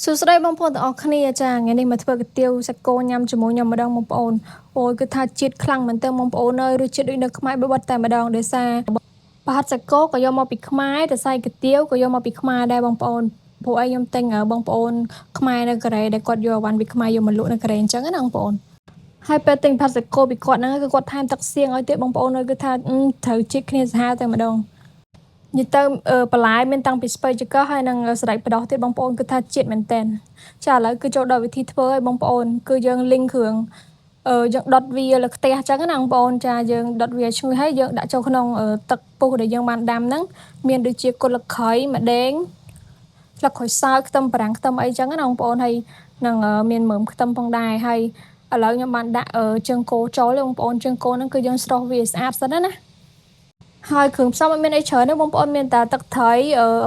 សួស្តីបងប្អូនទាំងអស់គ្នាចាថ្ងៃនេះមកធ្វើកាទៀវសាច់គោញ៉ាំជាមួយខ្ញុំម្ដងបងប្អូនអូយគឺថាជាតិខ្លាំងមែនតើបងប្អូនអើយរសជាតិដូចនៅខ្មែរបិបត្តិតែម្ដងដោយសារប្រហិតសាច់គោក៏យកមកពីខ្មែរតែសាច់កាទៀវក៏យកមកពីខ្មែរដែរបងប្អូនព្រោះអីខ្ញុំទិញបងប្អូនខ្មែរនៅកូរ៉េដែលគាត់យកអវ៉ាន់ពីខ្មែរយកមកលក់នៅកូរ៉េអញ្ចឹងណាបងប្អូនហើយពេលទិញប្រហិតសាច់គោពីគាត់ហ្នឹងគឺគាត់ថែមទឹកសៀងឲ្យទៀតបងប្អូនអើយគឺថាត្រូវជាតិគ្នាសាហាវតែម្ដងនិយាយទៅបន្លែមានតាំងពីស្ពៃចង្កឹះហើយនិងសណ្តែកបដោះទៀតបងប្អូនគឺថាជាតិមែនតើចាឥឡូវគឺចូលដល់វិធីធ្វើឲ្យបងប្អូនគឺយើងលីងគ្រឿងយើងដុតវាលើខ្ទះអញ្ចឹងណាបងប្អូនចាយើងដុតវាឈ្ងុយហើយយើងដាក់ចូលក្នុងទឹកពុះដែលយើងបានដាំហ្នឹងមានដូចជាគល់ស្លឹកគ្រៃម្ដេងស្លឹកក្រូចសើចខ្ទឹមបារាំងខ្ទឹមអីអញ្ចឹងណាបងប្អូនហើយនឹងមានមើមខ្ទឹមផងដែរហើយឥឡូវខ្ញុំបានដាក់ជើងគោចូលទេបងប្អូនជើងគោហ្នឹងគឺយើងស្រុះវាស្អាតសិនណាហើយគ្រឿងផ្សំអត់មានអីច្រើនទេបងប្អូនមានតែទឹកត្រី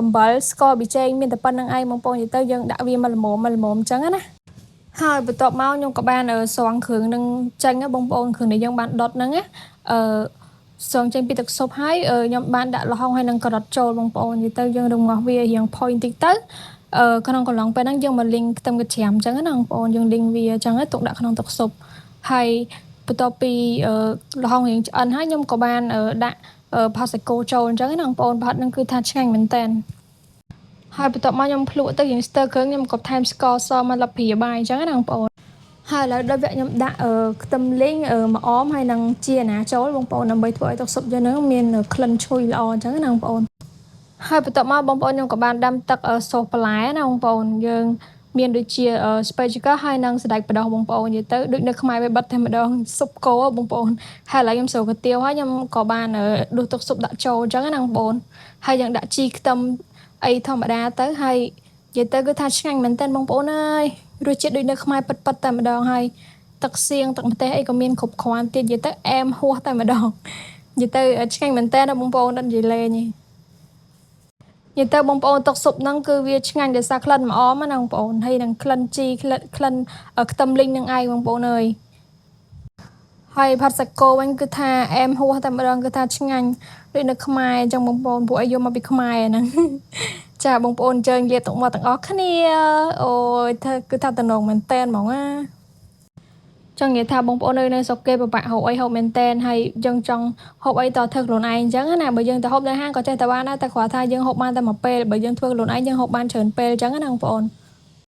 អំបិលស្ករប៊ីចេងមានតែប៉ុណ្្នឹងឯងបងប្អូននិយាយទៅយើងដាក់វាមកល្មមអញ្ចឹងណាហើយបន្ទាប់មកខ្ញុំក៏បានស្រង់គ្រឿងនឹងចេញបងប្អូនគ្រឿងដែលយើងបានដុតហ្នឹងណាស្រង់ចេញពីទឹកស៊ុបហើយខ្ញុំបានដាក់ល្ហុងហើយនឹងការ៉ុតចូលបងប្អូននិយាយទៅយើងរំងាស់វារៀងផុយបន្តិចទៅក្នុងកន្លងពេលហ្នឹងយើងមកលីងខ្ទឹមកាច្រាំអញ្ចឹងណាបងប្អូនយើងលីងវាអញ្ចឹងទុកដាក់ក្នុងទឹកស៊ុបហើយបន្ទាប់ពីល្ហុងរៀងឆ្អិនហើយខ្ញុំក៏បានដាក់ផាសាច់គោចូលអញ្ចឹងណាបងប្អូនផាត់ហ្នឹងគឺថាឆ្ងាញ់មែនតើហើយបន្ទាប់មកខ្ញុំភ្លក់ទៅយើងស្ទើគ្រឿងខ្ញុំក៏ថែមស្ករសមកលព្រាបាយអញ្ចឹងណាបងប្អូនហើយឥឡូវដល់វគ្គខ្ញុំដាក់ខ្ទឹមលីងម្អមហើយនឹងជាណាចូលបងប្អូនដើម្បីធ្វើឲ្យទឹកស៊ុបយើងហ្នឹងមានក្លិនឈ្ងុយល្អអញ្ចឹងណាបងប្អូនហើយបន្ទាប់មកបងប្អូនខ្ញុំក៏បានដាំទឹកសូសបន្លែណាបងប្អូនយើងមានដូចជាស្ពៃចង្កឹះហើយនិងសណ្តែកបដោះបងប្អូននិយាយទៅដូចនៅខ្មែរបិបត្តិតែម្ដងស៊ុបគោបងប្អូនហើយឥឡូវខ្ញុំស្រូបកាទៀវហើយខ្ញុំក៏បានដួសទឹកស៊ុបដាក់ចូលអញ្ចឹងណាបងប្អូនហើយយើងដាក់ជីខ្ទឹមអីធម្មតាទៅហើយនិយាយទៅគឺថាឆ្ងាញ់មែនតើបងប្អូនអើយរសជាតិដូចនៅខ្មែរពិតតែម្ដងហើយទឹកសៀងទឹកម្ទេសអីក៏មានគ្រប់គ្រាន់ទៀតនិយាយទៅអែមហួសតែម្ដងនិយាយទៅឆ្ងាញ់មែនតើបងប្អូនអត់និយាយលេងទេនិយាយទៅបងប្អូនទឹកស៊ុបហ្នឹងគឺវាឆ្ងាញ់ដោយសារក្លិនម្អមណាបងប្អូនហើយនឹងក្លិនជីក្លិនខ្ទឹមលីងនឹងឯងបងប្អូនអើយហើយផាត់សាច់គោវិញគឺថាអែមហួសតែម្ដងគឺថាឆ្ងាញ់ដូចនៅខ្មែរអញ្ចឹងបងប្អូនពួកឲ្យយកមកពីខ្មែរហ្នឹងចាបងប្អូនអញ្ជើញលាតុមកទាំងអស់គ្នាអូយគឺថាតំណងមែនតែនហ្មងណាចង់និយាយថាបងប្អូននៅស្រុកគេពិបាកហូបអីហូបមែនតែនហើយយើងចង់ហូបអីតធ្វើខ្លួនឯងអញ្ចឹងណាបើយើងទៅហូបនៅហាងក៏ចេះតែបានដែរតែគ្រាន់ថាយើងហូបបានតែមួយពេលបើយើងធ្វើខ្លួនឯងយើងហូបបានច្រើនពេលអញ្ចឹងណាបងប្អូន